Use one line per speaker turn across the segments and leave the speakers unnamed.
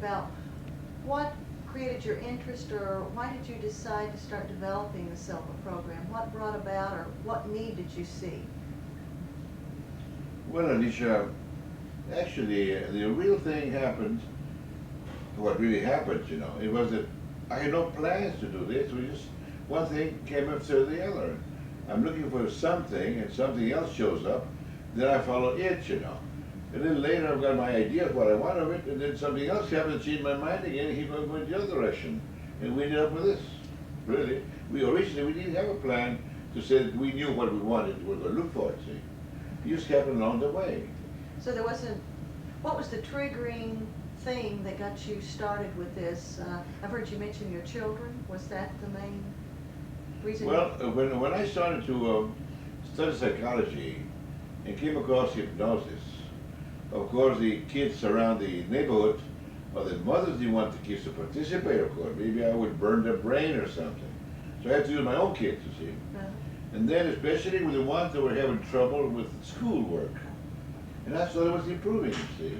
about what created your interest, or why did you decide to start developing the Silva program? What brought about, or what need did you see?
Well, Alicia, actually, the real thing happened, what really happened, you know, it was that I had no plans to do this. We just, one thing came after the other. I'm looking for something, and something else shows up, then I follow it, you know. And then later I've got my idea of what I want of it, and then something else happened to change my mind again, and keep on going the other direction. And we ended up with this, really. Originally, we didn't have a plan to say that we knew what we wanted, we were going to look for it, see. It just happened along the way.
So there wasn't, what was the triggering thing that got you started with this? I've heard you mention your children. Was that the main reason?
Well, when I started to study psychology and came across hypnosis, of course the kids around the neighborhood, or the mothers didn't want the kids to participate, of course. Maybe I would burn their brain or something. So I had to use my own kids, you see. And then especially with the ones that were having trouble with schoolwork. And that's what I was improving, you see.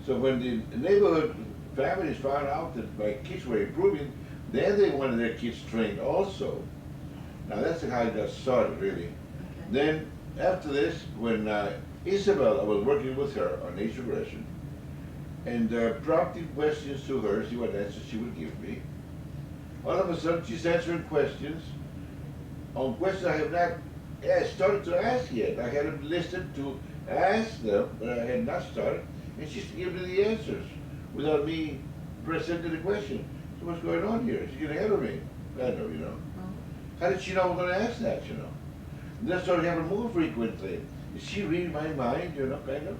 So when the neighborhood families found out that my kids were improving, then they wanted their kids trained also. Now that's how it got started, really.
Okay.
Then after this, when Isabel, I was working with her on age regression, and prompting questions to her, see what answers she would give me. All of a sudden, she's answering questions on questions I have not started to ask yet. I hadn't listened to ask them, but I had not started, and she's giving me the answers without me presenting the question. So what's going on here? She's getting ahead of me. I know, you know. How did she know I was going to ask that, you know? And that started happening more frequently. Is she reading my mind, you know, kind of?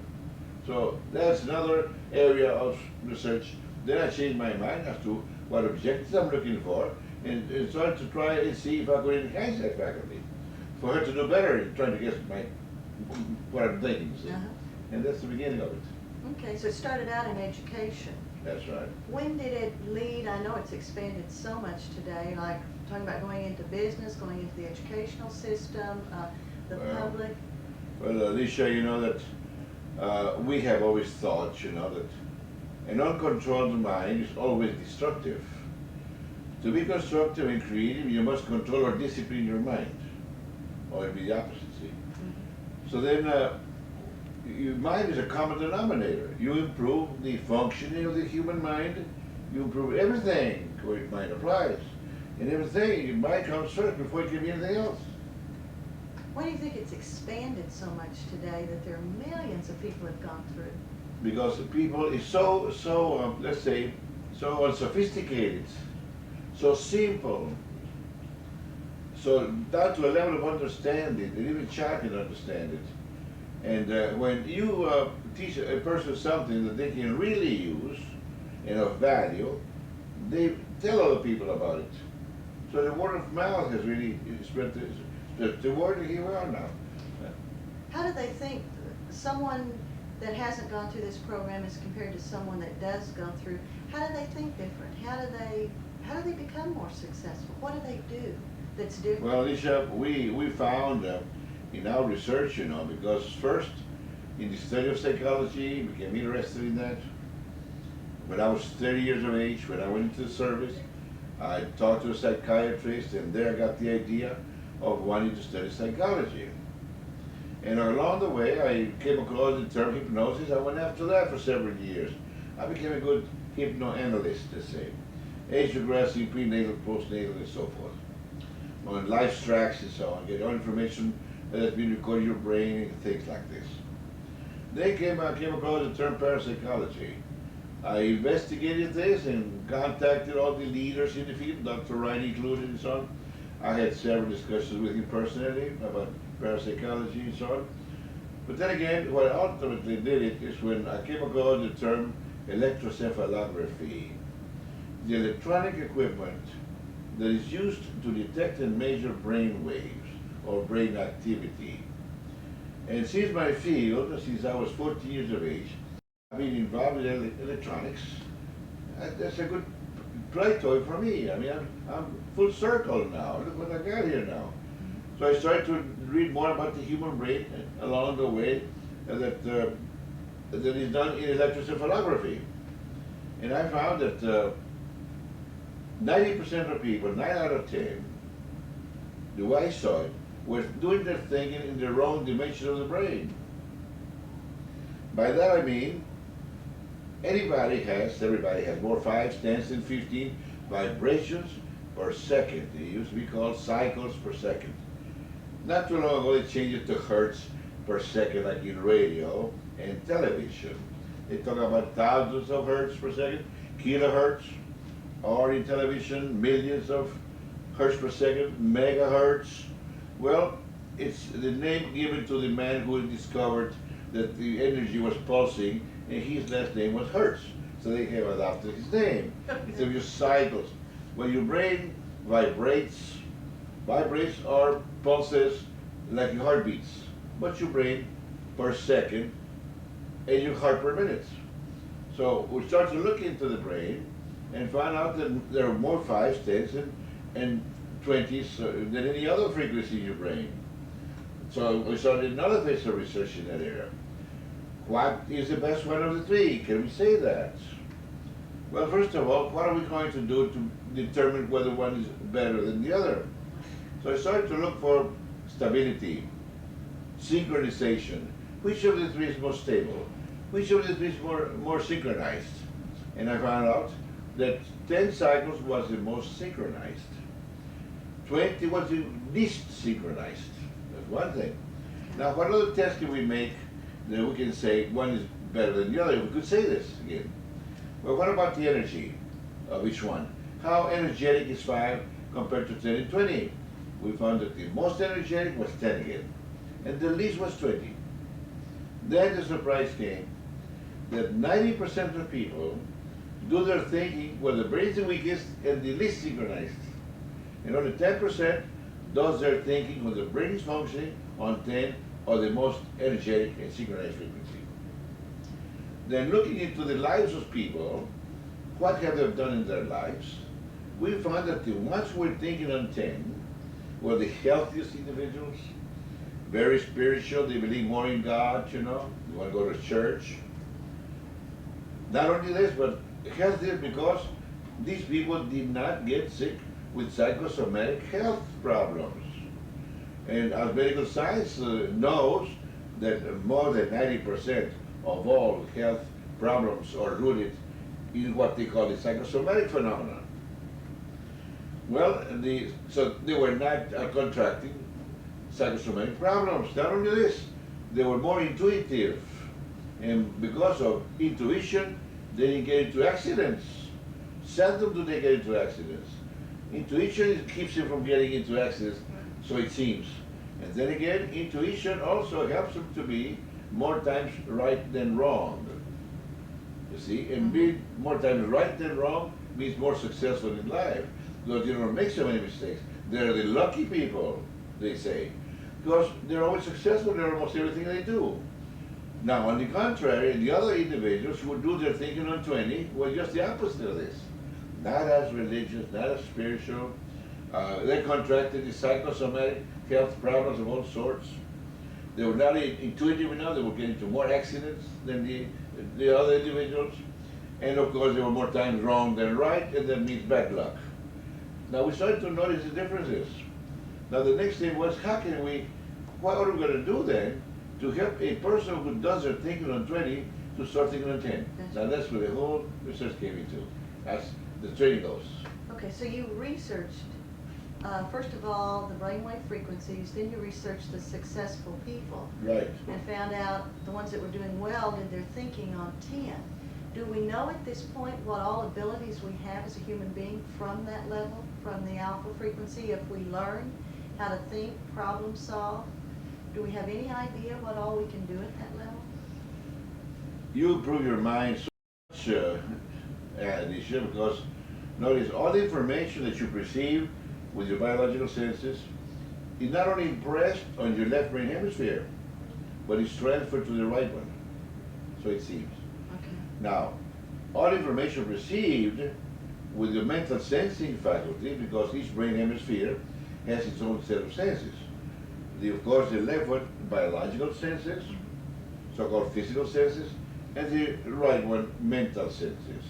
So that's another area of research. Then I changed my mind as to what objectives I'm looking for, and started to try and see if I could enhance that faculty for her to do better in trying to guess what I'm thinking, see? And that's the beginning of it.
Okay, so it started out in education.
That's right.
When did it lead? I know it's expanded so much today, like talking about going into business, going into the educational system, the public.
Well, Alicia, you know that we have always thought, you know, that an uncontrolled mind is always destructive. To be constructive and creative, you must control or discipline your mind, or it'll be the opposite, see? So then, your mind is a common denominator. You improve the functioning of the human mind, you improve everything where your mind applies. And everything, your mind comes first before it can be anything else.
Why do you think it's expanded so much today that there are millions of people have gone through?
Because people is so let's say, so unsophisticated, so simple, so down to a level of understanding that even a child can understand it. And when you teach a person something that they can really use and of value, they tell other people about it. So the word of mouth has really spread the word, and here we are now.
How do they think someone that hasn't gone through this program as compared to someone that does go through, how do they think different? How do they become more successful? What do they do that's different?
Well, Alicia, we found in our research, you know, because first in the study of psychology, became interested in that. When I was 30 years of age, when I went into the service, I talked to a psychiatrist, and there I got the idea of wanting to study psychology. And along the way, I came across the term hypnosis. I went after that for several years. I became a good hypnoanalyst, let's say. Age regressing, prenatal, postnatal, and so forth. On life tracks and so on, get all information that has been recorded in your brain and things like this. Then I came across the term parapsychology. I investigated this and contacted all the leaders in the field, Dr. Wright included and so on. I had several discussions with him personally about parapsychology and so on. But then again, what ultimately did it is when I came across the term electrocephalography, the electronic equipment that is used to detect and measure brain waves or brain activity. And since my field, since I was 14 years of age, I've been involved in electronics. That's a good play toy for me. I mean, I'm full circle now. Look what I got here now. So I started to read more about the human brain along the way that is done in electrocephalography. And I found that 90% of people, 9 out of 10, the way I saw it, were doing their thinking in the wrong dimension of the brain. By that I mean, everybody has more 5, 10, and 15 vibrations per second. They used to be called cycles per second. Not too long ago, they changed it to hertz per second, like in radio and television. They talk about thousands of hertz per second, kilohertz, or in television, millions of hertz per second, megahertz. Well, it's the name given to the man who discovered that the energy was pulsing, and his last name was Hertz. So they have adopted his name. So just cycles. When your brain vibrates or pulses like your heart beats. What's your brain per second and your heart per minute? So we start to look into the brain and find out that there are more 5s, 10s, and 20s than any other frequency in your brain. So we started another phase of research in that area. What is the best one of the three? Can we say that? Well, first of all, what are we going to do to determine whether one is better than the other? So I started to look for stability, synchronization. Which of the three is most stable? Which of the three is more synchronized? And I found out that 10 cycles was the most synchronized. 20 was the least synchronized. That's one thing. Now, what other test can we make that we can say one is better than the other? We could say this again. Well, what about the energy of each one? How energetic is 5 compared to 10 and 20? We found that the most energetic was 10 again, and the least was 20. Then the surprise came that 90% of people do their thinking when the brain is the weakest and the least synchronized. And only 10% does their thinking when the brain is functioning on 10 or the most energetic and synchronized frequency. Then looking into the lives of people, what have they done in their lives? We found that the ones who were thinking on 10 were the healthiest individuals, very spiritual, they believe more in God, you know, they want to go to church. Not only this, but healthiest because these people did not get sick with psychosomatic health problems. And as medical science knows that more than 90% of all health problems are rooted in what they call the psychosomatic phenomenon. Well, so they were not contracting psychosomatic problems. Not only this, they were more intuitive. And because of intuition, they didn't get into accidents. Seldom do they get into accidents. Intuition keeps you from getting into accidents, so it seems. And then again, intuition also helps them to be more times right than wrong. You see, and being more times right than wrong means more successful in life, because you don't make so many mistakes. They're the lucky people, they say, because they're always successful in almost everything they do. Now, on the contrary, the other individuals who do their thinking on 20 were just the opposite of this. Not as religious, not as spiritual. They contracted the psychosomatic health problems of all sorts. They were not intuitive enough, they were getting into more accidents than the other individuals. And of course, they were more times wrong than right, and that means bad luck. Now, we started to notice the differences. Now, the next thing was, what are we going to do then to help a person who does their thinking on 20 to start thinking on 10? Now, that's where the whole research came into, as the training goes.
Okay, so you researched, first of all, the brainwave frequencies, then you researched the successful people.
Right.
And found out the ones that were doing well did their thinking on 10. Do we know at this point what all abilities we have as a human being from that level, from the alpha frequency, if we learn how to think, problem solve? Do we have any idea what all we can do at that level?
You improve your mind so much, Alicia, because notice all the information that you perceive with your biological senses is not only impressed on your left brain hemisphere, but it's transferred to the right one. So it seems.
Okay.
Now, all information received with your mental sensing faculty, because each brain hemisphere has its own set of senses. Of course, the left one, biological senses, so-called physical senses, and the right one, mental senses.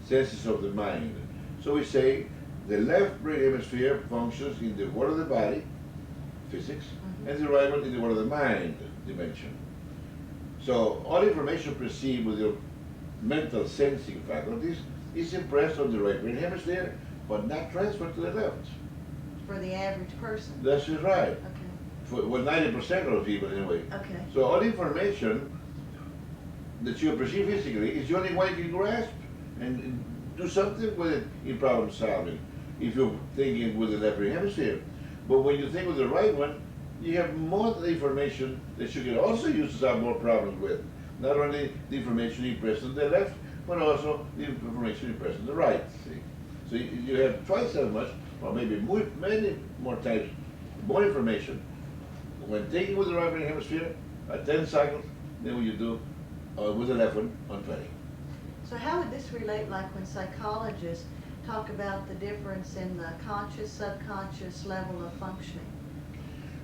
senses of the mind. So we say the left brain hemisphere functions in the world of the body, physics, and the right one in the world of the mind dimension. So all information perceived with your mental sensing faculties is impressed on the right brain hemisphere, but not transferred to the left.
For the average person?
That's just right.
Okay.
For, well, 90% of people anyway.
Okay.
So all information that you perceive physically is the only one you can grasp and do something with it in problem solving if you're thinking with the left brain hemisphere. But when you think with the right one, you have more of the information that you can also use to solve more problems with. Not only the information you press on the left, but also the information you press on the right. See? So you have twice as much, or maybe many more times, more information when thinking with the right brain hemisphere at 10 cycles than when you do with the left one on 20.
So how would this relate like when psychologists talk about the difference in the conscious, subconscious level of functioning?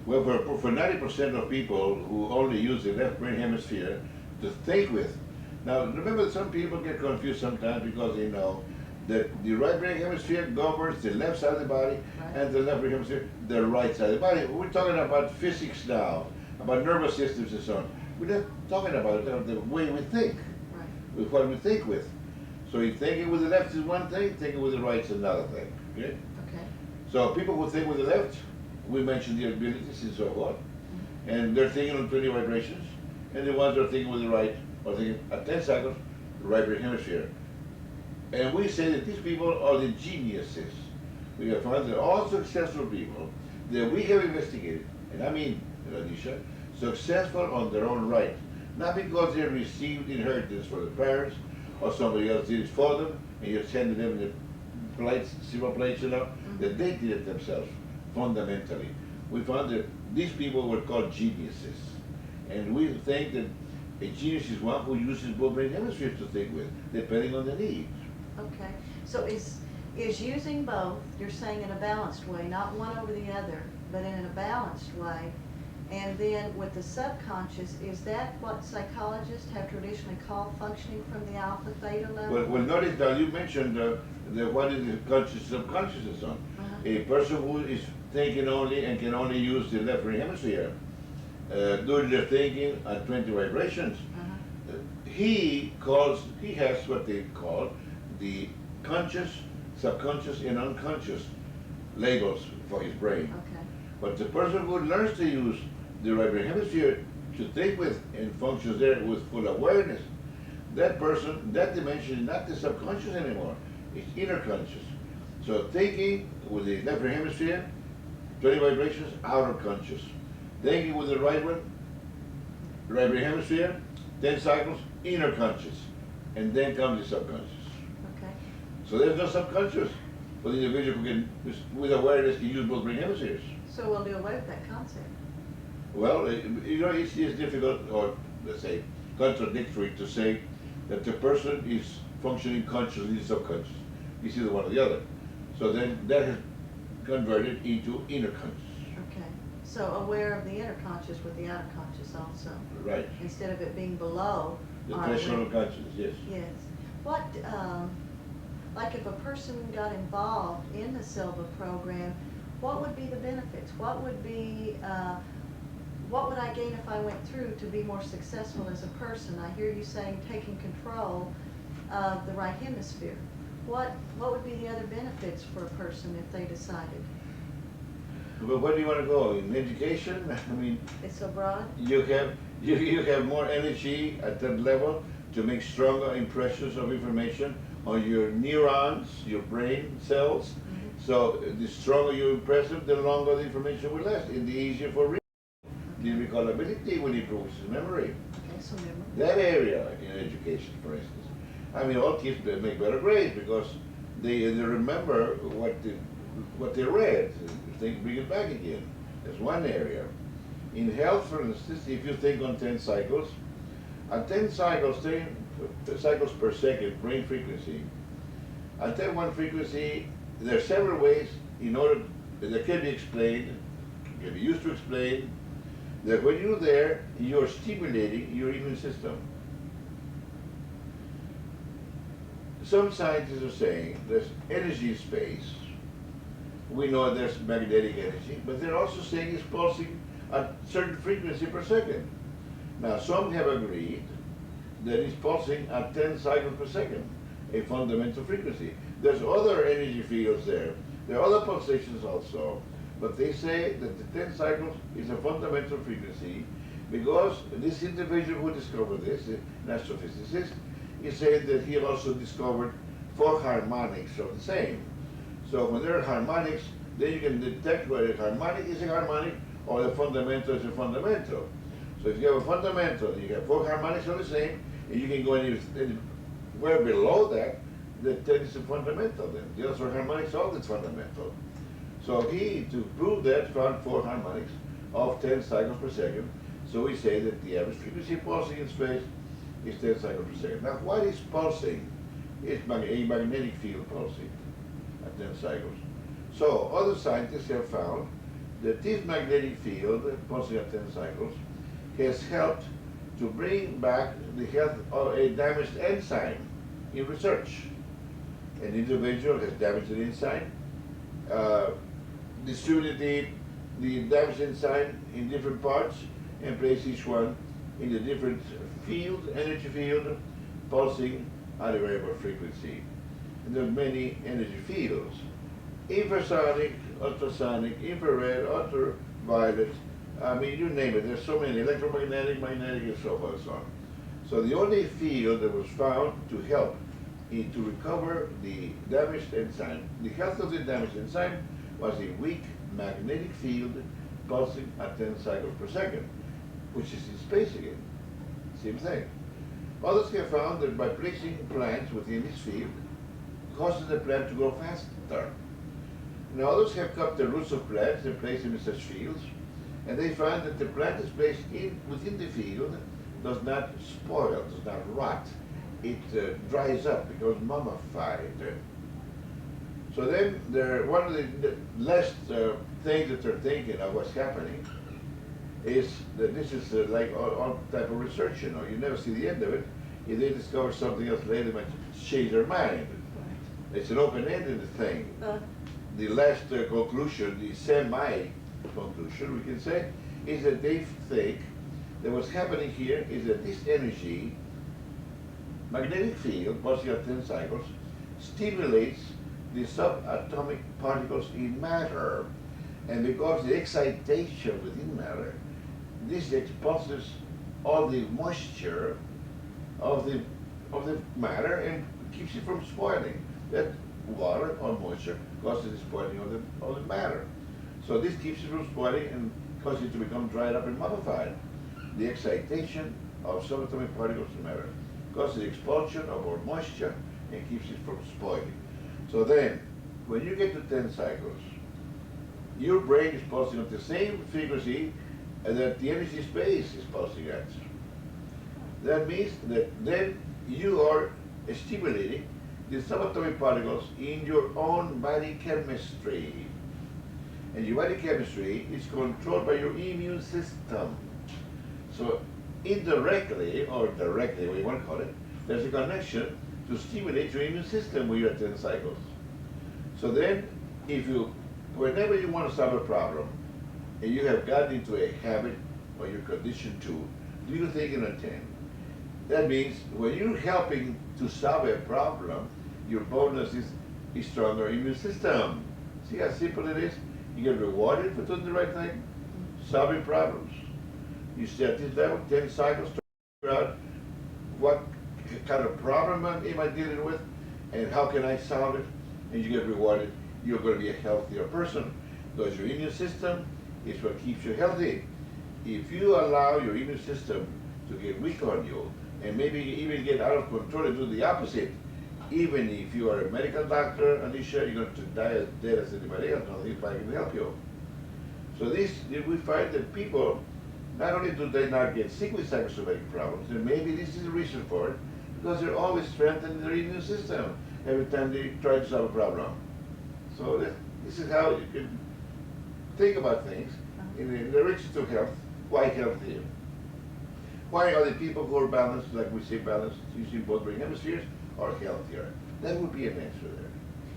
Well, for 90% of people who only use the left brain hemisphere to think with. Now, remember that some people get confused sometimes because they know that the right brain hemisphere governs the left side of the body,
Right.
and the left brain hemisphere the right side of the body. We're talking about physics now, about nervous systems and so on. We're not talking about the way we think,
Right.
with what we think with. So if thinking with the left is one thing, thinking with the right is another thing. Okay?
Okay.
So people who think with the left, we mentioned the abilities and so forth, and they're thinking on 20 vibrations, and the ones that are thinking with the right are thinking at 10 cycles, the right brain hemisphere. And we say that these people are the geniuses. We have found that all successful people that we have investigated, and I mean, Alicia, successful on their own right, not because they received inheritance from the parents or somebody else did it for them, and you send them the plates, silver plates, you know, that they did it themselves, fundamentally. We found that these people were called geniuses. And we think that a genius is one who uses both brain hemispheres to think with, depending on the needs.
Okay. So is using both, you're saying in a balanced way, not one over the other, but in a balanced way. And then with the subconscious, is that what psychologists have traditionally called functioning from the alpha theta level?
Well, notice that you mentioned what is the conscious, subconscious and so on. A person who is thinking only and can only use the left brain hemisphere, doing their thinking at 20 vibrations, he has what they call the conscious, subconscious, and unconscious labels for his brain.
Okay.
But the person who learns to use the right brain hemisphere to think with and functions there with full awareness, that person, that dimension is not the subconscious anymore, it's inner conscious. So thinking with the left brain hemisphere, 20 vibrations, outer conscious. Thinking with the right one, right brain hemisphere, 10 cycles, inner conscious. And then comes the subconscious.
Okay.
So there's no subconscious for the individual who can, with awareness, can use both brain hemispheres.
So we'll do away with that concept.
Well, you know, it's difficult, or let's say, contradictory to say that the person is functioning consciously and subconscious. It's either one or the other. So then that has converted into inner conscious.
Okay. So aware of the inner conscious with the outer conscious also.
Right.
Instead of it being below.
The
our
threshold
awareness.
of consciousness, yes.
Yes. What, like if a person got involved in the Silva program, what would be the benefits? What would be, what would I gain if I went through to be more successful as a person? I hear you saying taking control of the right hemisphere. What would be the other benefits for a person if they decided?
But where do you want to go? In education? I mean,
It's so broad?
you have more energy at that level to make stronger impressions of information on your neurons, your brain cells. So the stronger you impress them, the longer the information will last, and the easier for reading. The recallability will improve his memory.
Okay, so memory.
That area in education, for instance. I mean, all kids make better grades because they remember what they read. They bring it back again. That's one area. In health, for instance, if you think on 10 cycles, at 10 cycles, 10 cycles per second, brain frequency, at that one frequency, there are several ways in order that can be explained, can be used to explain, that when you're there, you're stimulating your immune system. some scientists are saying there's energy in space. We know there's magnetic energy, but they're also saying it's pulsing at certain frequency per second. Now, some have agreed that it's pulsing at 10 cycles per second, a fundamental frequency. There's other energy fields there. There are other pulsations also, but they say that the 10 cycles is a fundamental frequency because this individual who discovered this, an astrophysicist, is saying that he also discovered 4 harmonics of the same. So when there are harmonics, then you can detect whether a harmonic is a harmonic or the fundamental is a fundamental. So if you have a fundamental, you have 4 harmonics of the same, and you can go anywhere below that, that is a fundamental then. The other harmonics all that's fundamental. So he, to prove that, found 4 harmonics of 10 cycles per second. So we say that the average frequency pulsing in space is 10 cycles per second. Now what is pulsing? It's a magnetic field pulsing at 10 cycles. So other scientists have found that this magnetic field pulsing at 10 cycles has helped to bring back the health of a damaged enzyme in research. An individual has damaged an enzyme, distributed the damaged enzyme in different parts, and placed each one in a different field, energy field, pulsing at a variable frequency. And there are many energy fields: infrasonic, ultrasonic, infrared, ultraviolet. I mean, you name it. There's so many: electromagnetic, magnetic, and so forth and so on. So the only field that was found to help to recover the damaged enzyme, the health of the damaged enzyme, was a weak magnetic field pulsing at 10 cycles per second, which is in space again. Same thing. Others have found that by placing plants within this field, causes the plant to grow faster. Now others have cut the roots of plants and placed them in such fields, and they find that the plant is placed within the field does not spoil, does not rot. It dries up, becomes mummified. So then, one of the last things that they're thinking of what's happening is that this is like all type of research, you know. You never see the end of it. If they discover something else later, they might change their mind. It's an open-ended thing. The last conclusion, the semi-conclusion, we can say, is that they think that what's happening here is that this energy, magnetic field, pulsing at 10 cycles, stimulates the subatomic particles in matter. And because the excitation within matter, this expulses all the moisture of the matter and keeps it from spoiling. That water or moisture causes the spoiling of the matter. So this keeps it from spoiling and causes it to become dried up and mummified. The excitation of subatomic particles in matter causes the expulsion of more moisture and keeps it from spoiling. So then, when you get to 10 cycles, your brain is pulsing at the same frequency that the energy space is pulsing at. That means that then you are stimulating the subatomic particles in your own body chemistry. And your body chemistry is controlled by your immune system. So indirectly, or directly, what you want to call it, there's a connection to stimulate your immune system when you're at 10 cycles. So then, whenever you want to solve a problem, and you have gotten into a habit, or you're conditioned to, do you think in a 10? That means when you're helping to solve a problem, your bonus is a stronger immune system. See how simple it is? You get rewarded for doing the right thing, solving problems. You stay at this level, 10 cycles, to figure out what kind of problem am I dealing with, and how can I solve it, and you get rewarded. You're going to be a healthier person, because your immune system is what keeps you healthy. If you allow your immune system to get weak on you, and maybe even get out of control and do the opposite, even if you are a medical doctor, Alicia, you're going to die as dead as anybody else, unless I can help you. So we find that people, not only do they not get sick with psychosomatic problems, and maybe this is the reason for it, because they're always strengthening their immune system every time they try to solve a problem. So this is how you can think about things in the richest of health. Why healthy? Why are the people who are balanced, like we say balanced, using both brain hemispheres, are healthier? That would be an answer there.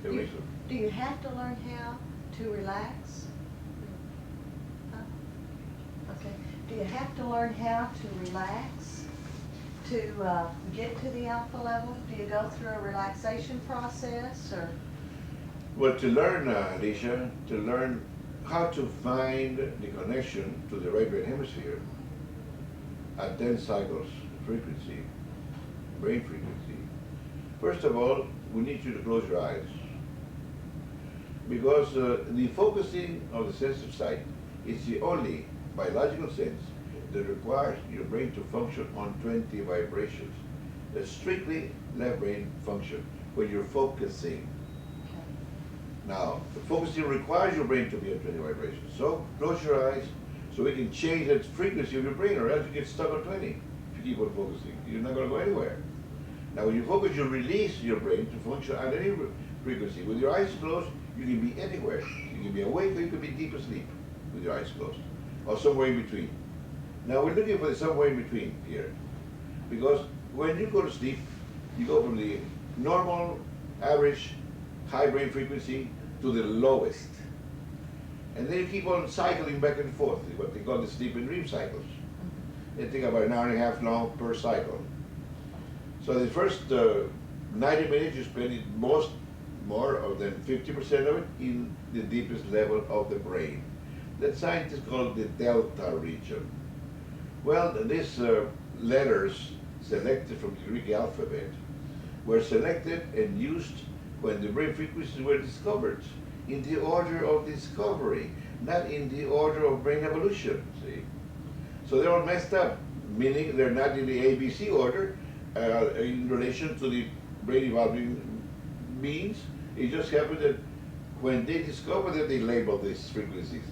The reason.
Do you have to learn how to relax? Huh? Okay. Do you have to learn how to relax to get to the alpha level? Do you go through a relaxation process or?
Well, to learn, Alicia, to learn how to find the connection to the right hemisphere at 10 cycles frequency, brain frequency, first of all, we need you to close your eyes. Because the focusing of the sense of sight is the only biological sense that requires your brain to function on 20 vibrations. That's strictly left brain function, when you're focusing. Now, the focusing requires your brain to be on 20 vibrations. So, close your eyes so we can change the frequency of your brain, or else you get stuck on 20 if you keep on focusing. You're not going to go anywhere. Now, when you focus, you release your brain to function at any frequency. With your eyes closed, you can be anywhere. You can be awake or you can be deep asleep with your eyes closed, or somewhere in between. Now, we're looking for the somewhere in between here. Because when you go to sleep, you go from the normal, average, high brain frequency to the lowest. And then you keep on cycling back and forth, what they call the sleep and dream cycles. They take about an hour and a half long per cycle. So the first 90 minutes you spend it more than 50% of it in the deepest level of the brain. That scientists call the delta region. Well, these letters selected from the Greek alphabet were selected and used when the brain frequencies were discovered, in the order of discovery, not in the order of brain evolution, see? So they're all messed up, meaning they're not in the ABC order in relation to the brain evolving beings. It just happened that when they discovered it, they labeled these frequencies.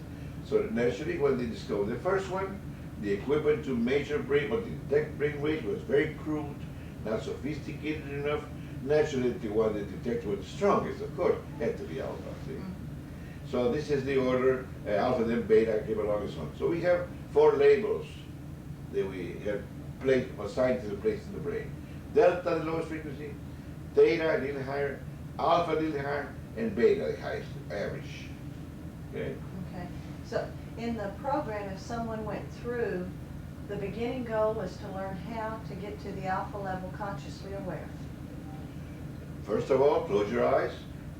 So naturally, when they discovered the first one, the equipment to measure brain or detect brain waves was very crude, not sophisticated enough. Naturally, the one that detected was the strongest, of course, had to be alpha. See? So this is the order, alpha, then beta came along and so on. So we have 4 labels that we have placed, or scientists have placed in the brain. Delta, the lowest frequency, theta, a little higher, alpha, a little higher, and beta, the highest, average. Okay?
Okay. So in the program, if someone went through, the beginning goal is to learn how to get to the alpha level consciously aware.
First of all, close your eyes,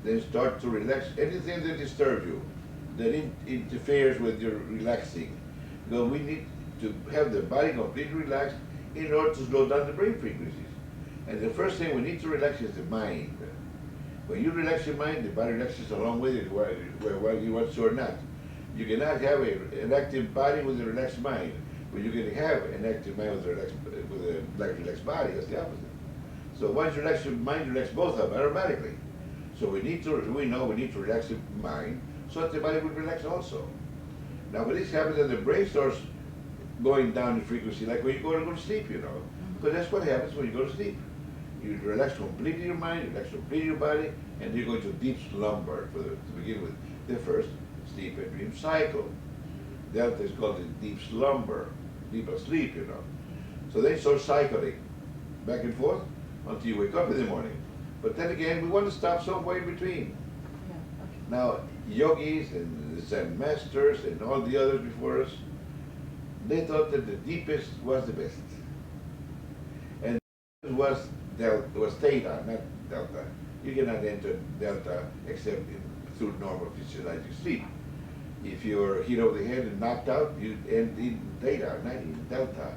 then start to relax anything that disturbs you, that interferes with your relaxing. Because we need to have the body completely relaxed in order to slow down the brain frequencies. And the first thing we need to relax is the mind. When you relax your mind, the body relaxes along with it, whether you want to or not. You cannot have an active body with a relaxed mind, but you can have an active mind with a relaxed body. That's the opposite. So once you relax your mind, you relax both of them automatically. So we know we need to relax the mind so that the body will relax also. Now when this happens, then the brain starts going down in frequency, like when you go to sleep, you know. Because that's what happens when you go to sleep. You relax completely your mind, you relax completely your body, and you go into deep slumber to begin with the first sleep and dream cycle. That is called the deep slumber, deep asleep, you know. So they start cycling back and forth until you wake up in the morning. But then again, we want to stop somewhere in between.
Yeah, okay.
Now, yogis and Zen masters and all the others before us, they thought that the deepest was the best. And it was theta, not delta. You cannot enter delta except through normal physiologic sleep. If you're hit over the head and knocked out, you end in theta, not in delta.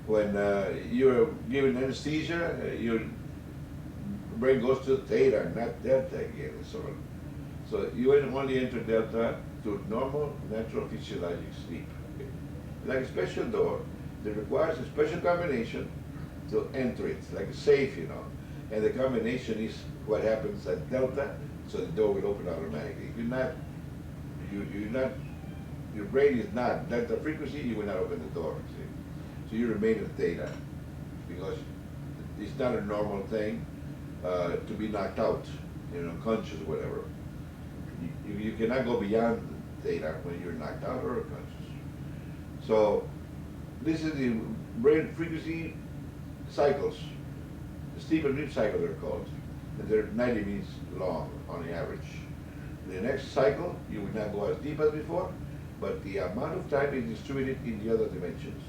When you're given anesthesia, your brain goes to theta, not delta again, and so on. So you only enter delta through normal, natural physiologic sleep. Okay? Like a special door that requires a special combination to enter it, like a safe, you know. And the combination is what happens at delta, so the door will open automatically. If you're not, your brain is not delta frequency, you will not open the door. See? So you remain in theta, because it's not a normal thing to be knocked out, you know, unconscious or whatever. You cannot go beyond theta when you're knocked out or unconscious. So this is the brain frequency cycles. The sleep and dream cycle they're called. and they're 90 minutes long on the average. The next cycle, you will not go as deep as before, but the amount of time is distributed in the other dimensions.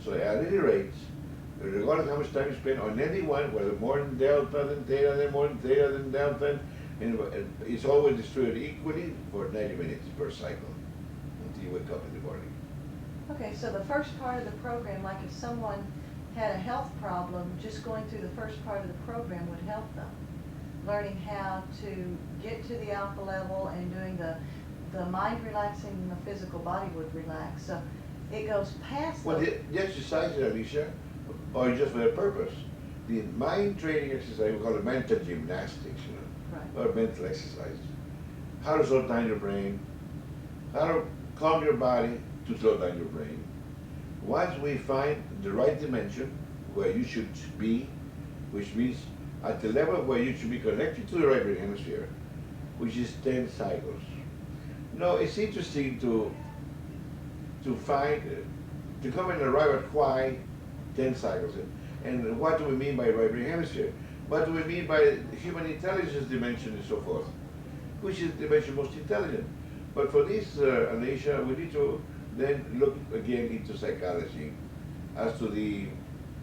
So at any rate, regardless of how much time you spend on any one, whether more than delta than theta, then more than theta than delta, and it's always distributed equally for 90 minutes per cycle until you wake up in the morning.
Okay, so the first part of the program, like if someone had a health problem, just going through the first part of the program would help them. Learning how to get to the alpha level and doing the mind relaxing and the physical body would relax. So it goes past
Well, the exercises, Alicia, are just for that purpose. The mind training exercise, we call it mental gymnastics,
Right.
or mental exercises. How to slow down your brain, how to calm your body to slow down your brain. Once we find the right dimension where you should be, which means at the level where you should be connected to the right brain hemisphere, which is 10 cycles. No, it's interesting to find, to come and arrive at why 10 cycles, and what do we mean by right brain hemisphere? What do we mean by human intelligence dimension and so forth? Which is the dimension most intelligent? But for this, Alicia, we need to then look again into psychology as to the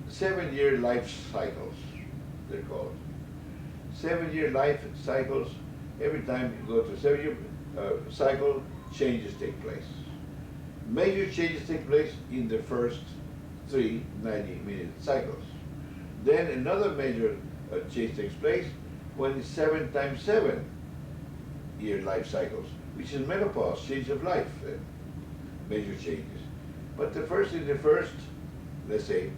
7-year life cycles, they're called. 7-year life cycles, every time you go to a 7-year cycle, changes take place. Major changes take place in the first 3 90-minute cycles. Then another major change takes place when it's 7 times 7-year life cycles, which is menopause, change of life, major changes. But the first is the first, let's say,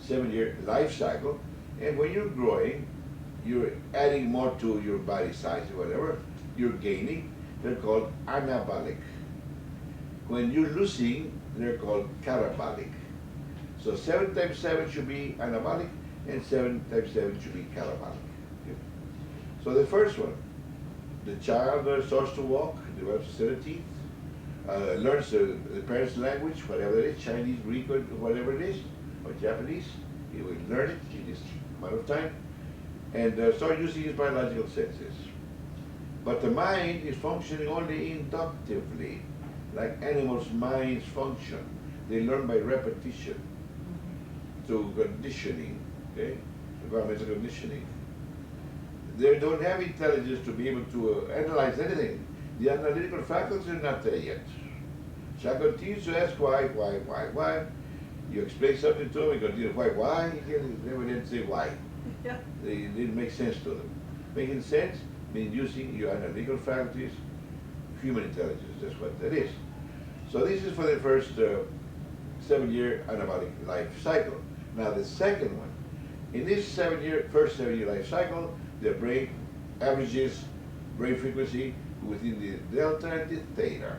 7-year life cycle, and when you're growing, you're adding more to your body size or whatever, you're gaining, they're called anabolic. When you're losing, they're called catabolic. So 7 times 7 should be anabolic, and 7 times 7 should be catabolic. Okay. So the first one, the child starts to walk, develops a set of teeth, learns the parents' language, whatever it is, Chinese, Greek, or whatever it is, or Japanese. He will learn it in this amount of time, and start using his biological senses. But the mind is functioning only inductively, like animals' minds function. They learn by repetition, through conditioning, okay? Environmental conditioning. They don't have intelligence to be able to analyze anything. The analytical faculties are not there yet. So I continue to ask why. You explain something to them, you continue, why? They didn't say why.
Yeah.
They didn't make sense to them. Making sense means using your analytical faculties, human intelligence, that's what that is. So this is for the first 7-year anabolic life cycle. Now the second one, in this first 7-year life cycle, the brain averages brain frequency within the delta and the theta,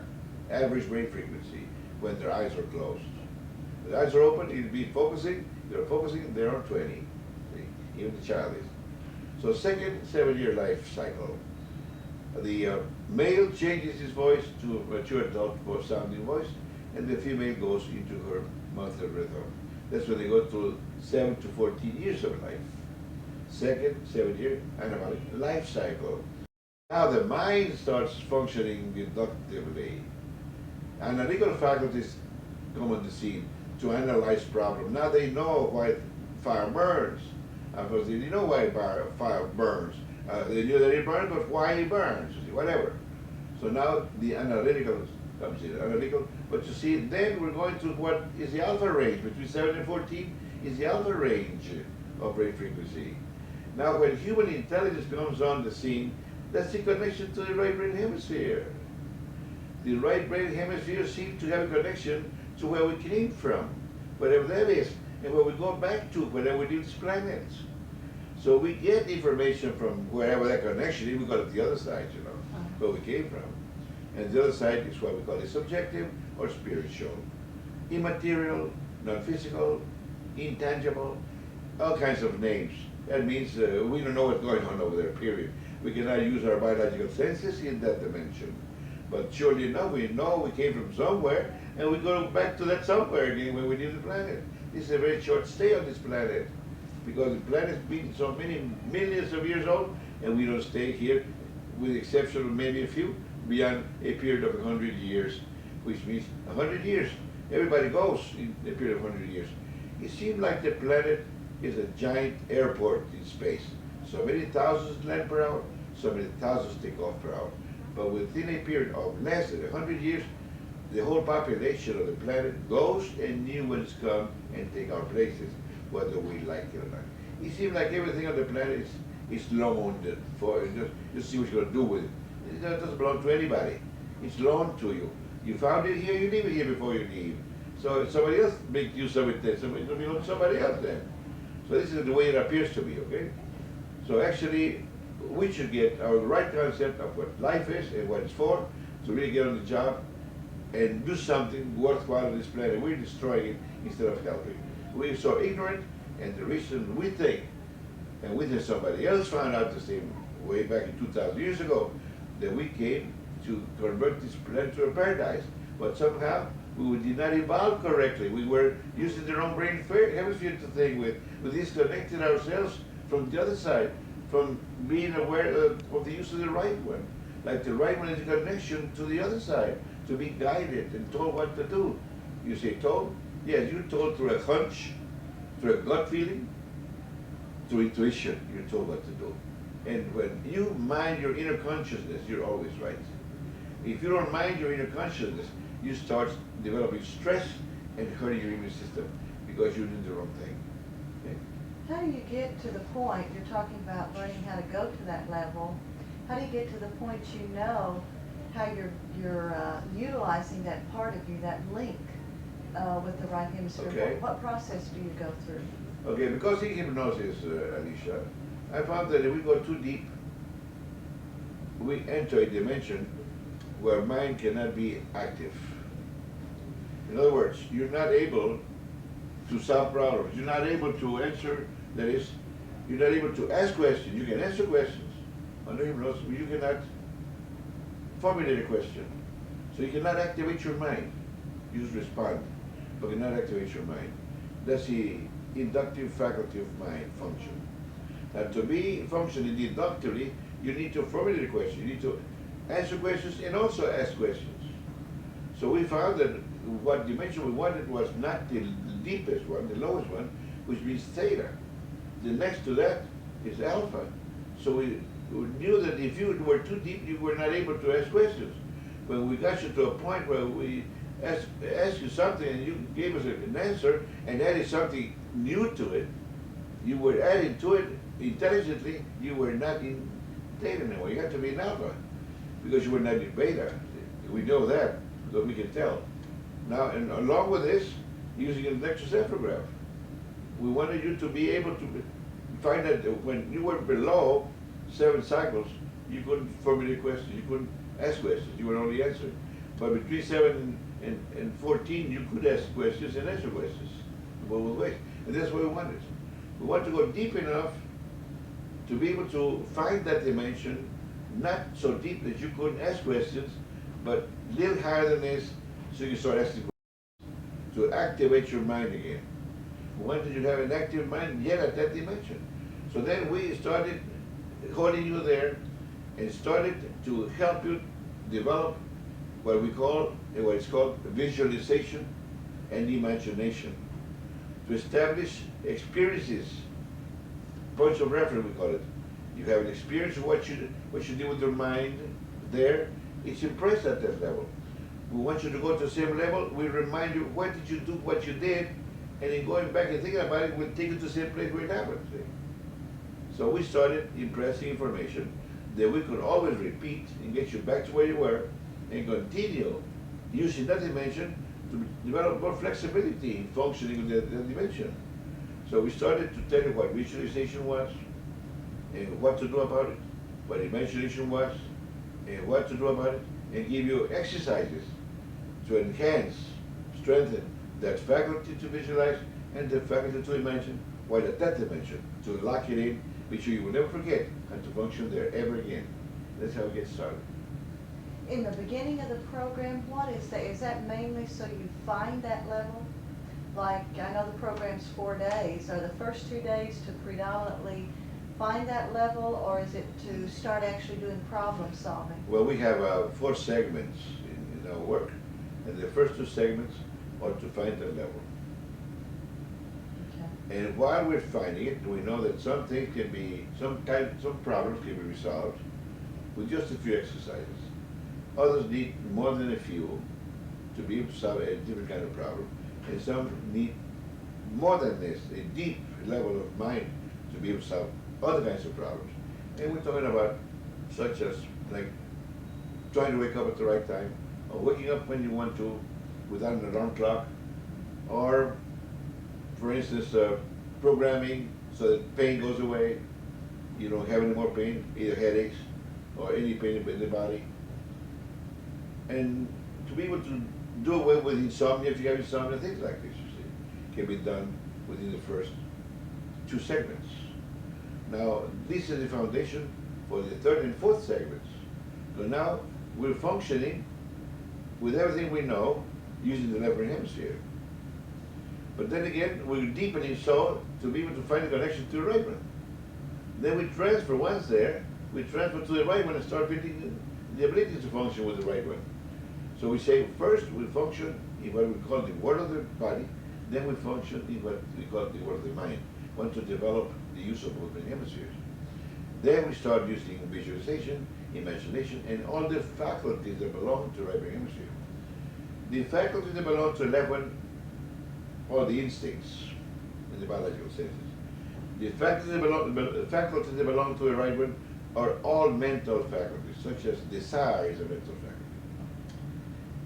average brain frequency, when their eyes are closed. The eyes are open, it'll be focusing, they're focusing, they're on 20. See? Even the child is. So second 7-year life cycle. The male changes his voice to a mature adult sounding voice, and the female goes into her monthly rhythm. That's when they go through 7 to 14 years of life. Second 7-year anabolic life cycle. Now the mind starts functioning deductively. Analytical faculties come on the scene to analyze problems. Now they know why fire burns. Of course, they know why fire burns. They knew that it burns, but why it burns, whatever. So now the analytical comes in, but you see, then we're going to what is the alpha range, between 7 and 14 is the alpha range of brain frequency. Now when human intelligence comes on the scene, that's the connection to the right brain hemisphere. The right brain hemisphere seems to have a connection to where we came from, whatever that is, and where we go back to, whenever we leave this planet. So we get information from wherever that connection is. We got it the other side, where we came from. And the other side is what we call it subjective or spiritual. Immaterial, non-physical, intangible, all kinds of names. That means we don't know what's going on over there, period. We cannot use our biological senses in that dimension. But surely enough, we know we came from somewhere, and we go back to that somewhere again when we leave the planet. This is a very short stay on this planet. because the planet's been so many millions of years old, and we don't stay here, with the exception of maybe a few, beyond a period of 100 years, which means 100 years. Everybody goes in a period of 100 years. It seems like the planet is a giant airport in space. So many thousands land per hour, so many thousands take off per hour. But within a period of less than 100 years, the whole population of the planet goes and new ones come and take our places, whether we like it or not. It seems like everything on the planet is loaned for, just see what you're going to do with it. It doesn't belong to anybody. It's loaned to you. You found it here, you leave it here before you leave. So if somebody else makes use of it, then somebody belongs to somebody else then. So this is the way it appears to be, okay? So actually, we should get our right concept of what life is and what it's for, to really get on the job and do something worthwhile on this planet. We're destroying it instead of helping. We're so ignorant, and the reason we think, and we think somebody else found out the same way back in 2,000 years ago, that we came to convert this planet to a paradise, but somehow we did not evolve correctly. We were using the wrong brain hemisphere to think with. We disconnected ourselves from the other side, from being aware of the use of the right one. Like the right one is a connection to the other side, to be guided and told what to do. You say told? Yes, you're told through a hunch, through a gut feeling, through intuition, you're told what to do. And when you mind your inner consciousness, you're always right. If you don't mind your inner consciousness, you start developing stress and hurting your immune system because you're doing the wrong thing. Okay?
How do you get to the point, you're talking about learning how to go to that level, how do you get to the point you know how you're utilizing that part of you, that link with the right hemisphere?
Okay.
What process do you go through?
Okay, because in hypnosis, Alicia, I found that if we go too deep, we enter a dimension where mind cannot be active. In other words, you're not able to solve problems. You're not able to answer, that is, you're not able to ask questions. You can answer questions under hypnosis, but you cannot formulate a question. So you cannot activate your mind. You just respond, but cannot activate your mind. That's the inductive faculty of mind function. Now to be functioning deductively, you need to formulate a question. You need to answer questions and also ask questions. So we found that what dimension we wanted was not the deepest one, the lowest one, which means theta. The next to that is alpha. So we knew that if you were too deep, you were not able to ask questions. When we got you to a point where we asked you something and you gave us an answer and added something new to it, you were adding to it intelligently, you were not in theta anymore. You had to be in alpha because you were not in beta. We know that because we can tell. Now, and along with this, using an electroencephalograph, we wanted you to be able to find that when you were below 7 cycles, you couldn't formulate questions, you couldn't ask questions, you were only answering. But between 7 and 14, you could ask questions and answer questions in both ways. And that's what we wanted. We want to go deep enough to be able to find that dimension, not so deep that you couldn't ask questions, but a little higher than this, so you start asking questions, to activate your mind again. We wanted you to have an active mind yet at that dimension. So then we started holding you there and started to help you develop what it's called visualization and imagination. To establish experiences, points of reference we call it. You have an experience of what you do with your mind there, it's impressed at that level. We want you to go to the same level, we remind you, why did you do what you did, and in going back and thinking about it, we'll take you to the same place where it happened. See? So we started impressing information that we could always repeat and get you back to where you were, and continue using that dimension to develop more flexibility in functioning in that dimension. So we started to tell you what visualization was, and what to do about it, what imagination was, and what to do about it, and give you exercises to enhance, strengthen that faculty to visualize and the faculty to imagine, while at that dimension, to lock it in, make sure you will never forget and to function there ever again. That's how we get started.
In the beginning of the program, what is that? Is that mainly so you find that level? like, I know the program's 4 days. Are the first 2 days to predominantly find that level, or is it to start actually doing problem solving?
Well, we have 4 segments in our work, and the first 2 segments are to find that level.
Okay.
And while we're finding it, we know that some things can be, some problems can be resolved with just a few exercises. Others need more than a few to be able to solve a different kind of problem. And some need more than this, a deep level of mind to be able to solve other kinds of problems. And we're talking about such as like trying to wake up at the right time, or waking up when you want to without an alarm clock, or for instance, programming so that pain goes away, you don't have any more pain, either headaches or any pain in the body. And to be able to do away with insomnia, if you have insomnia, things like this, you see, can be done within the first 2 segments. Now, this is the foundation for the 3rd and 4th segments. So now we're functioning with everything we know using the left hemisphere. But then again, we're deepening so to be able to find a connection to the right one. Then we transfer, once there, we transfer to the right one and start building the ability to function with the right one. So we say first we function in what we call the world of the body, then we function in what we call the world of the mind. We want to develop the use of both hemispheres. Then we start using visualization, imagination, and all the faculties that belong to the right hemisphere. The faculties that belong to the left one are the instincts in the biological senses. The faculties that belong to the right one are all mental faculties, such as desire is a mental faculty.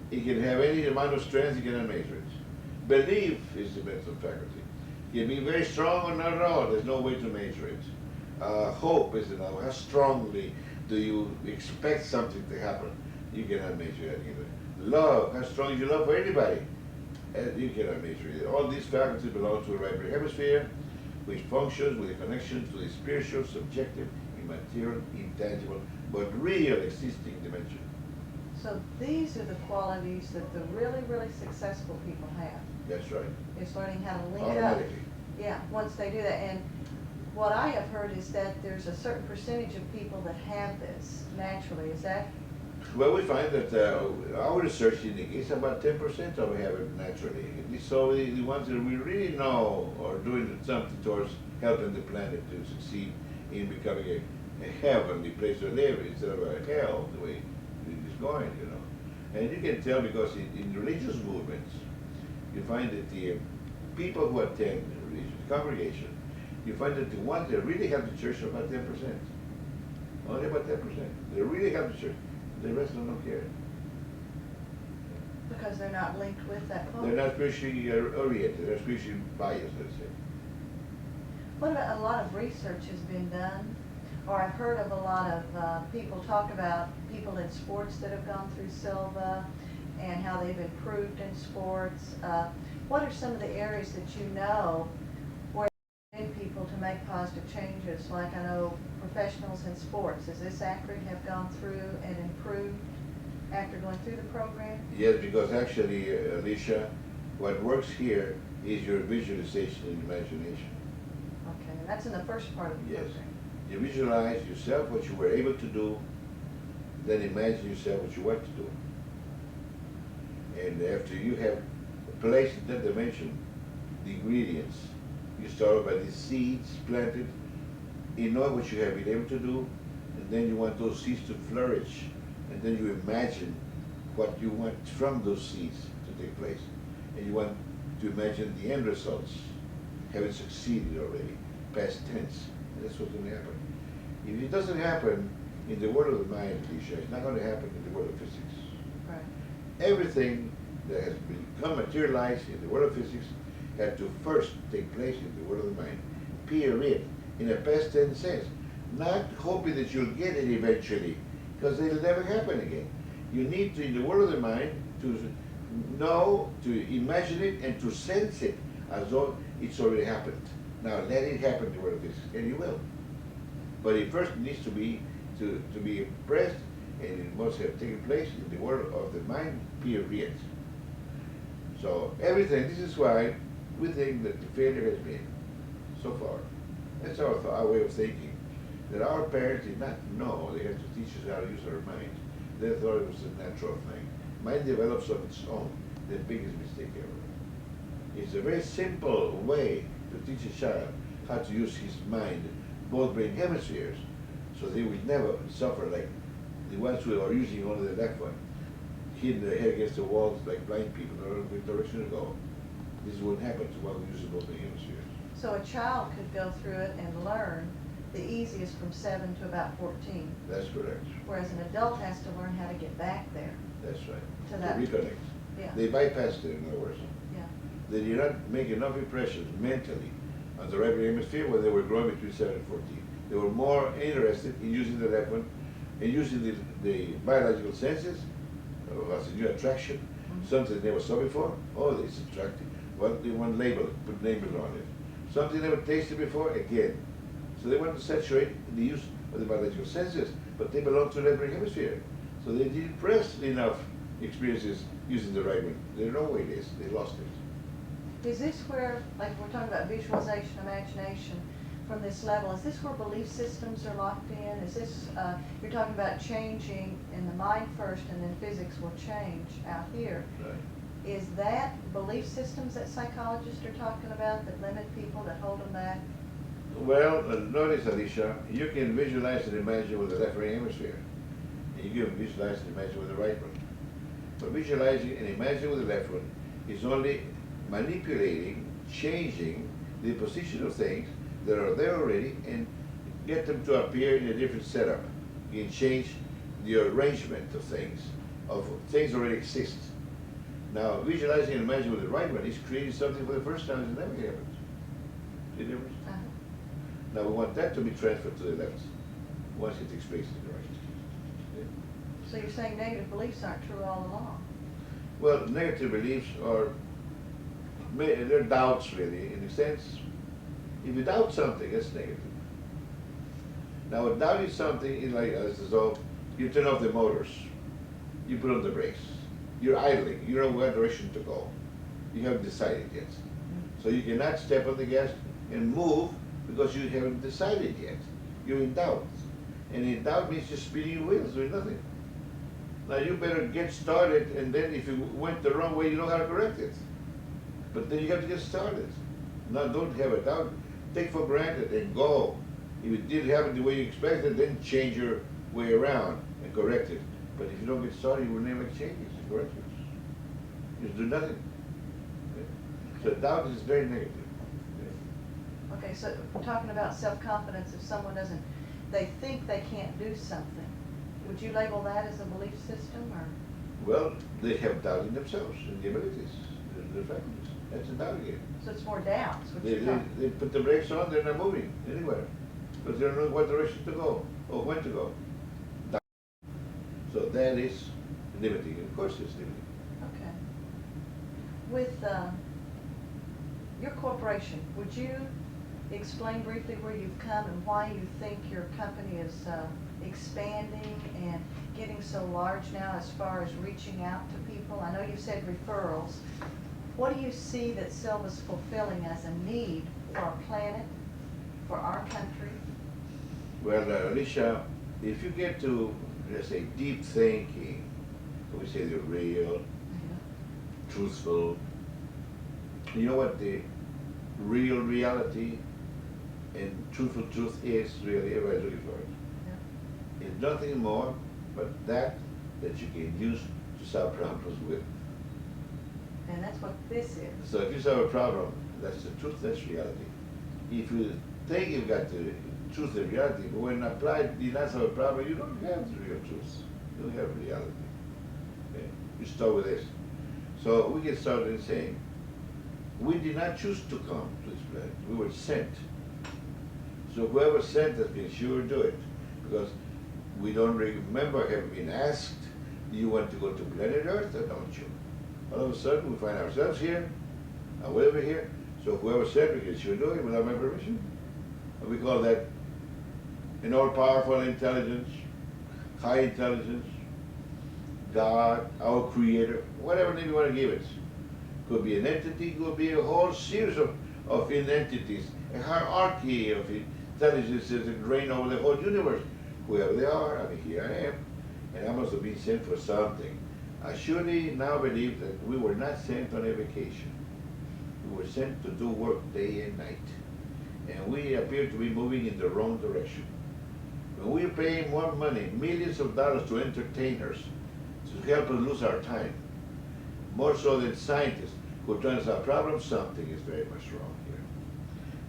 It can have any amount of strength, you cannot measure it. Belief is a mental faculty. It can be very strong or not at all, there's no way to measure it. Hope is another. How strongly do you expect something to happen? You cannot measure that either. Love, how strong is your love for anybody? You cannot measure it. All these faculties belong to the right hemisphere, which functions with a connection to the spiritual, subjective, immaterial, intangible, but real existing dimension.
So these are the qualities that the really, really successful people have.
That's right.
Is learning how to link up.
Automatically.
Yeah, once they do that. And what I have heard is that there's a certain percentage of people that have this naturally. Is that?
Well, we find that our research indicates about 10% of them have it naturally. So the ones that we really know are doing something towards helping the planet to succeed in becoming a heavenly place to live instead of a hell, the way it is going, you know. And you can tell because in religious movements, you find that the people who attend the religious congregation, you find that the ones that really help the church are about 10%. Only about 10%. They really help the church. The rest of them don't care.
Because they're not linked with that quality?
They're not spiritually oriented. They're spiritually biased, let's say.
What about a lot of research has been done? Or I've heard of a lot of people talk about people in sports that have gone through Silva and how they've improved in sports. What are some of the areas that you know where people to make positive changes? Like I know professionals in sports, is this accurate, have gone through and improved after going through the program?
Yes, because actually, Alicia, what works here is your visualization and imagination.
Okay, that's in the first part of the
Yes.
program.
You visualize yourself what you were able to do, then imagine yourself what you want to do. And after you have placed in that dimension the ingredients, you start by the seeds planted, you know what you have been able to do, and then you want those seeds to flourish, and then you imagine what you want from those seeds to take place. And you want to imagine the end results, having succeeded already, past tense. And that's what's going to happen. If it doesn't happen in the world of the mind, Alicia, it's not going to happen in the world of physics.
Right.
Everything that has become materialized in the world of physics had to first take place in the world of the mind, period, in a past tense sense. Not hoping that you'll get it eventually, because it'll never happen again. You need to, in the world of the mind, to know, to imagine it, and to sense it as though it's already happened. Now let it happen in the world of physics, and you will. But it first needs to be impressed, and it must have taken place in the world of the mind, period. So everything, this is why we think that the failure has been, so far, that's our way of thinking, that our parents did not know they had to teach us how to use our mind. They thought it was a natural thing. Mind develops on its own, the biggest mistake ever. It's a very simple way to teach a child how to use his mind, both brain hemispheres, so they will never suffer like the ones who are using only the left one, hitting their head against the walls like blind people, don't know which direction to go. This wouldn't happen to one who uses both brain hemispheres.
So a child could go through it and learn the easiest from 7 to about 14.
That's correct.
Whereas an adult has to learn how to get back there.
That's right.
To that.
Reconnect.
Yeah.
They bypassed it, in other words.
Yeah.
They did not make enough impressions mentally on the right brain hemisphere when they were growing between 7 and 14. They were more interested in using the left one and using the biological senses as a new attraction, something they never saw before. Oh, this is attractive. Well, they want label, put labels on it. Something they never tasted before, again. So they want to saturate the use of the biological senses, but they belong to the left brain hemisphere. So they didn't press enough experiences using the right one. They don't know where it is. They lost it.
Is this where, like we're talking about visualization, imagination, from this level, is this where belief systems are locked in? Is this, you're talking about changing in the mind first and then physics will change out here.
Right.
Is that belief systems that psychologists are talking about that limit people, that hold them back?
Well, notice, Alicia, you can visualize and imagine with the left brain hemisphere. And you can visualize and imagine with the right one. But visualizing and imagining with the left one is only manipulating, changing the position of things that are there already and get them to appear in a different setup. You can change the arrangement of things already exist. Now, visualizing and imagining with the right one is creating something for the first time that never happened. See the difference? Now we want that to be transferred to the left once it takes place in the right. Yeah.
So you're saying negative beliefs aren't true all along?
Well, negative beliefs are, they're doubts really, in a sense. If you doubt something, it's negative. Now, doubting something is like, as though you turn off the motors, you put on the brakes, you're idling, you don't know what direction to go. You haven't decided yet. So you cannot step on the gas and move because you haven't decided yet. You're in doubt. And in doubt means just spinning your wheels, doing nothing. Now you better get started, and then if you went the wrong way, you know how to correct it. But then you have to get started. Now don't have a doubt. Take for granted and go. If it didn't happen the way you expected, then change your way around and correct it. But if you don't get started, you will never make changes and corrections. You just do nothing. Okay? So doubt is very negative.
Okay, so we're talking about self-confidence. If someone doesn't, they think they can't do something, would you label that as a belief system, or?
Well, they have doubt in themselves, in the abilities, their faculties. That's a doubt again.
So it's more doubts, what you're talking.
They put the brakes on, they're not moving anywhere. Because they don't know what direction to go, or when to go. Doubt. So that is limiting, of course it's limiting.
Okay. With your corporation, would you explain briefly where you've come and why you think your company is expanding and getting so large now as far as reaching out to people? I know you said referrals. What do you see that Silva's fulfilling as a need for our planet, for our country?
Well, Alicia, if you get to, let's say, deep thinking, we say the real, truthful, you know what the real reality and truthful truth is, really, everybody's looking for it. Yeah. It's nothing more but that you can use to solve problems with.
And that's what this is.
So if you solve a problem, that's the truth, that's reality. If you think you've got the truth and reality, but when applied, you not solve a problem, you don't have the real truth. You don't have reality. Okay? You start with this. So we get started in saying, we did not choose to come to this planet. We were sent. So whoever sent us can sure do it. Because we don't remember having been asked, do you want to go to planet Earth or don't you? All of a sudden we find ourselves here, and we're here. So whoever said we can sure do it without my permission. And we call that an all-powerful intelligence, high intelligence, God, our creator, whatever name you want to give it. Could be an entity, could be a whole series of entities, a hierarchy of intelligences that reign over the whole universe. Whoever they are, I mean, here I am, and I must have been sent for something. I surely now believe that we were not sent on a vacation. We were sent to do work day and night. And we appear to be moving in the wrong direction. When we're paying more money, millions of dollars to entertainers to help us lose our time, more so than scientists who are trying to solve problems, something is very much wrong here.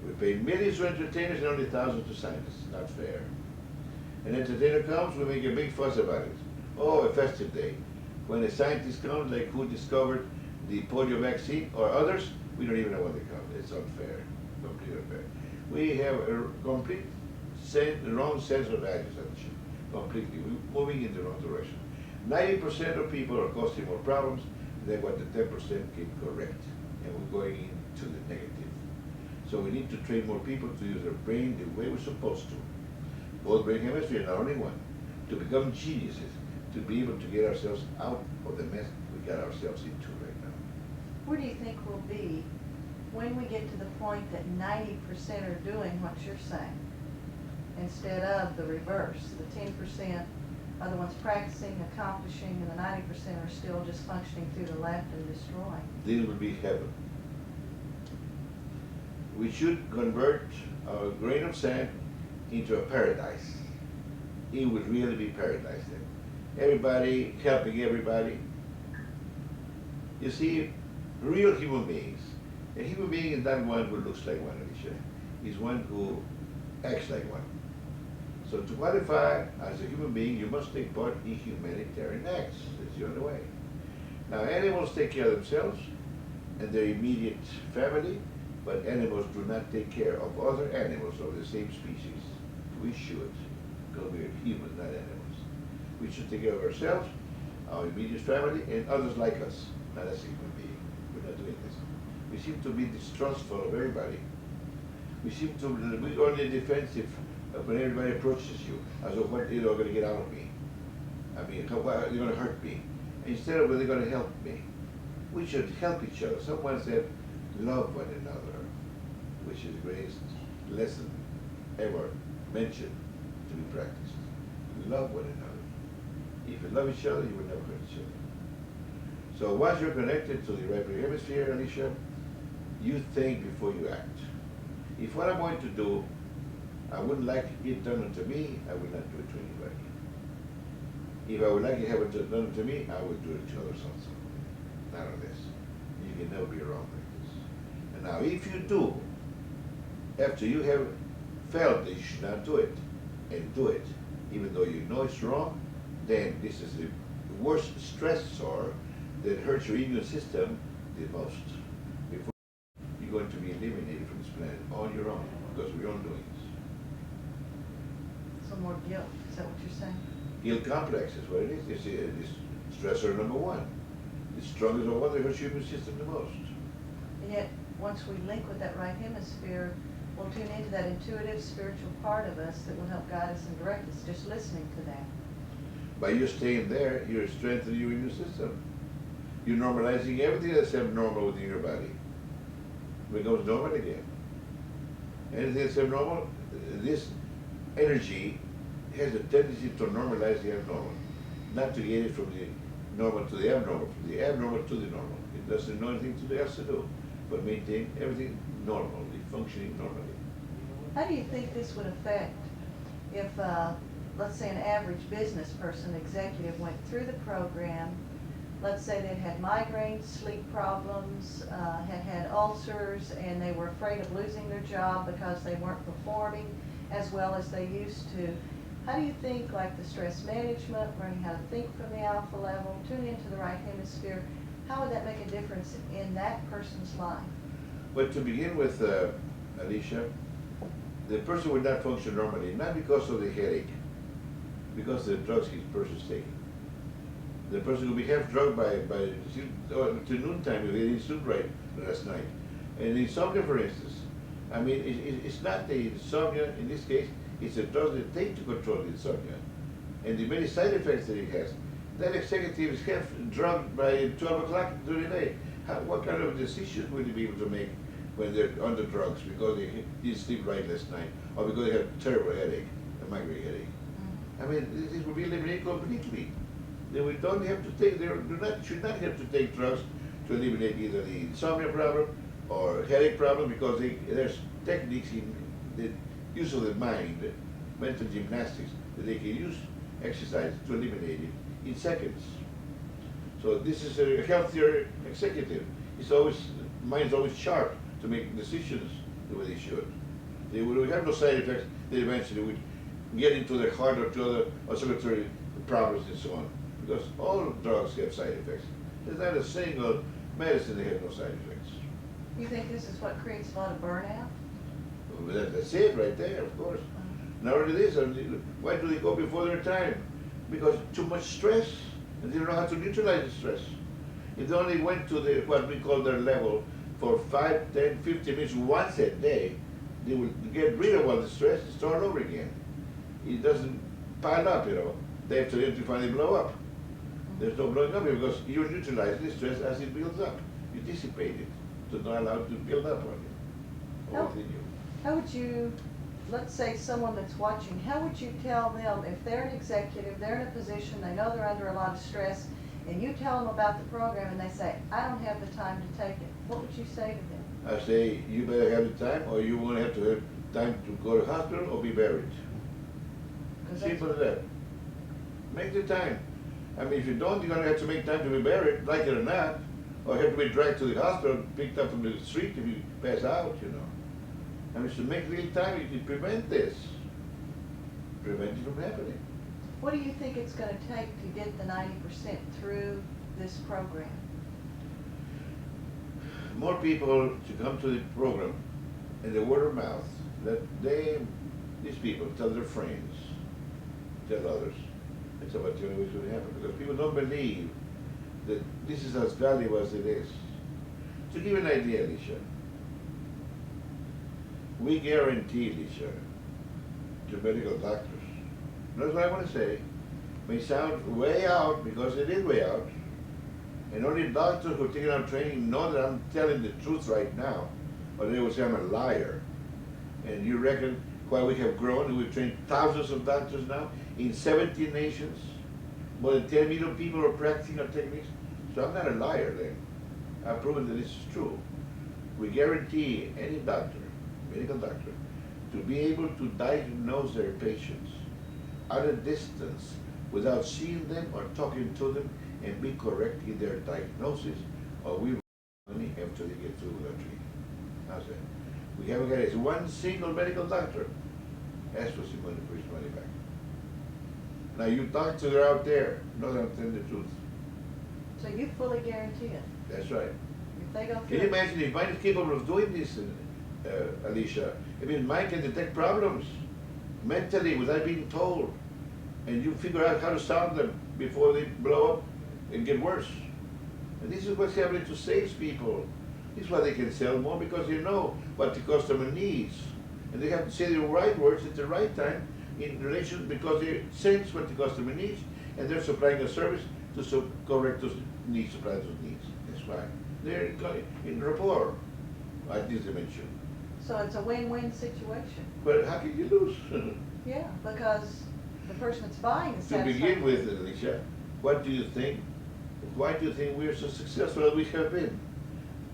We pay millions to entertainers and only thousands to scientists. Not fair. An entertainer comes, we make a big fuss about it. Oh, a festive day. When a scientist comes, like who discovered the polio vaccine or others, we don't even know when they come. It's unfair, completely unfair. We have a complete wrong sense of values, completely. We're moving in the wrong direction. 90% of people are causing more problems than what the 10% can correct. And we're going into the negative. So we need to train more people to use their brain the way we're supposed to. Both brain hemisphere, not only one, to become geniuses, to be able to get ourselves out of the mess we got ourselves into right now.
Where do you think we'll be when we get to the point that 90% are doing what you're saying, instead of the reverse? The 10% are the ones practicing, accomplishing, and the 90% are still just functioning through the left and destroying.
This will be heaven. We should convert a grain of sand into a paradise. It would really be paradise then. Everybody helping everybody. You see, real human beings. A human being is not one who looks like one, Alicia. He's one who acts like one. So to qualify as a human being, you must take part in humanitarian acts. That's the only way. Now, animals take care of themselves and their immediate family, but animals do not take care of other animals of the same species. We should, because we are humans, not animals. We should take care of ourselves, our immediate family, and others like us, not as a human being. We're not doing this. We seem to be distrustful of everybody. We seem to be only defensive when everybody approaches you, as though what are going to get out of me? I mean, how are they going to hurt me? Instead of, are they going to help me? We should help each other. Someone said, love one another, which is the greatest lesson ever mentioned to be practiced. Love one another. If you love each other, you will never hurt each other. So once you're connected to the right hemisphere, Alicia, you think before you act. If what I'm going to do, I wouldn't like it done unto me, I would not do it to anybody. If I would like it have it done unto me, I would do it to others also. Not unless. You can never be wrong like this. And now if you do, after you have felt that you should not do it, and do it, even though you know it's wrong, then this is the worst stressor that hurts your immune system the most. Before you're going to be eliminated from this planet on your own, because of your own doings.
So more guilt, is that what you're saying?
Guilt complex is what it is. It's stressor number one. The strongest of all that hurts your immune system the most.
And yet, once we link with that right hemisphere, we'll tune into that intuitive, spiritual part of us that will help guide us and direct us, just listening to that.
By you staying there, you're strengthening your immune system. You're normalizing everything that's abnormal within your body. It becomes normal again. Anything that's abnormal, this energy has a tendency to normalize the abnormal, not to get it from the normal to the abnormal, from the abnormal to the normal. It doesn't know anything else to do, but maintain everything normally, functioning normally.
How do you think this would affect if, let's say, an average business person, executive, went through the program, let's say they'd had migraines, sleep problems, had had ulcers, and they were afraid of losing their job because they weren't performing as well as they used to. How do you think, like the stress management, learning how to think from the alpha level, tune into the right hemisphere, how would that make a difference in that person's life?
But to begin with, Alicia, the person would not function normally, not because of the headache, because of the drugs the person's taking. The person will be half drugged by to noontime if they didn't sleep right last night. And insomnia, for instance, I mean, it's not the insomnia in this case, it's a drug that take to control the insomnia. And the many side effects that it has. That executive is half drugged by 12 o'clock during the day. what kind of decisions will they be able to make when they're under drugs because they didn't sleep right last night, or because they have a terrible headache, a migraine headache? I mean, this will be eliminated completely. They don't have to take, should not have to take drugs to eliminate either the insomnia problem or headache problem, because there's techniques in the use of the mind, mental gymnastics, that they can use exercise to eliminate it in seconds. So this is a healthier executive. Mind's always sharp to make decisions the way they should. They would have no side effects. They eventually would get into the heart or to other circulatory problems and so on. Because all drugs have side effects. There's not a single medicine that has no side effects.
You think this is what creates a lot of burnout?
Well, that's it right there, of course. Not only this, why do they go before their time? Because too much stress, and they don't know how to neutralize the stress. If they only went to what we call their level for 5, 10, 15 minutes once a day, they will get rid of all the stress and start over again. It doesn't pile up, They have to finally blow up. There's no blowing up here because you neutralize the stress as it builds up. You dissipate it to not allow it to build up on you.
How would you, let's say someone that's watching, how would you tell them if they're an executive, they're in a position, they know they're under a lot of stress, and you tell them about the program and they say, I don't have the time to take it, what would you say to them?
I say, you better have the time, or you won't have to have time to go to the hospital or be buried. Simple as that. Make the time. I mean, if you don't, you're going to have to make time to be buried, like it or not, or have to be dragged to the hospital, picked up from the street if you pass out, I mean, to make real time, you can prevent this. Prevent it from happening.
What do you think it's going to take to get the 90% through this program?
More people to come to the program, and the word of mouth, that these people tell their friends, tell others. It's about the only way it's going to happen, because people don't believe that this is as valuable as it is. To give you an idea, Alicia, we guarantee, Alicia, to medical doctors, that's what I want to say, may sound way out, because it is way out, and only doctors who are taking out training know that I'm telling the truth right now, or they will say I'm a liar. And you reckon why we have grown, and we've trained thousands of doctors now in 17 nations, more than 10 million people are practicing our techniques. So I'm not a liar then. I've proven that this is true. We guarantee any doctor, medical doctor, to be able to diagnose their patients at a distance without seeing them or talking to them, and be correct in their diagnosis, or we money after they get through with our treatment. How's that? We haven't got one single medical doctor ask for some money for his money back. Now you doctors are out there, know that I'm telling the truth.
So you fully guarantee it?
That's right.
If they go through.
Can you imagine if mind is capable of doing this, Alicia? I mean, mind can detect problems mentally without being told, and you figure out how to solve them before they blow up and get worse. And this is what's happening to salespeople. This is why they can sell more, because they know what the customer needs. And they have to say the right words at the right time in relation, because they sense what the customer needs, and they're supplying a service to correct those needs, supply those needs. That's why. They're in rapport at this dimension.
So it's a win-win situation.
But how can you lose?
Yeah, because the person that's buying is
To
satisfied.
begin with, Alicia, what do you think? Why do you think we're so successful as we have been?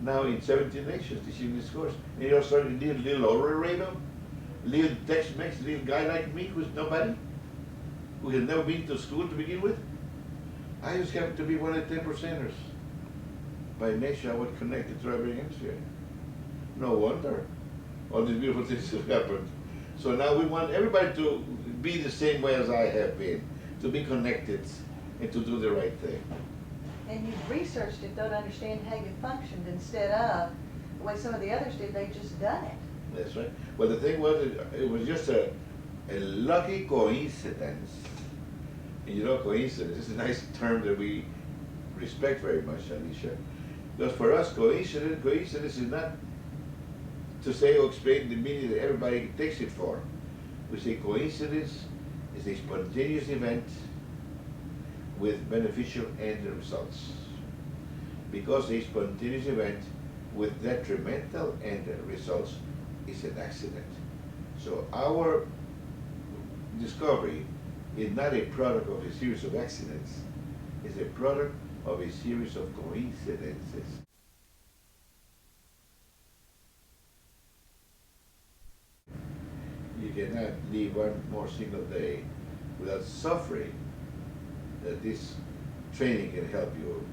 Now in 17 nations teaching this course. And you're starting to need little Laredo, little Tex-Mex, little guy like me who's nobody, who has never been to school to begin with. I just happen to be one of the 10%ers. By nature, I was connected to Right Hemisphere. No wonder all these beautiful things have happened. So now we want everybody to be the same way as I have been, to be connected and to do the right thing.
And you've researched it, though, to understand how you functioned, instead of the way some of the others did, they've just done it.
That's right. Well, the thing was, it was just a lucky coincidence. And you know, coincidence is a nice term that we respect very much, Alicia. Because for us, coincidence is not to say or explain the meaning that everybody takes it for. We say coincidence is a spontaneous event with beneficial end results. because a spontaneous event with detrimental end results is an accident. So our discovery is not a product of a series of accidents, it's a product of a series of coincidences. You cannot live one more single day without suffering that this training can help you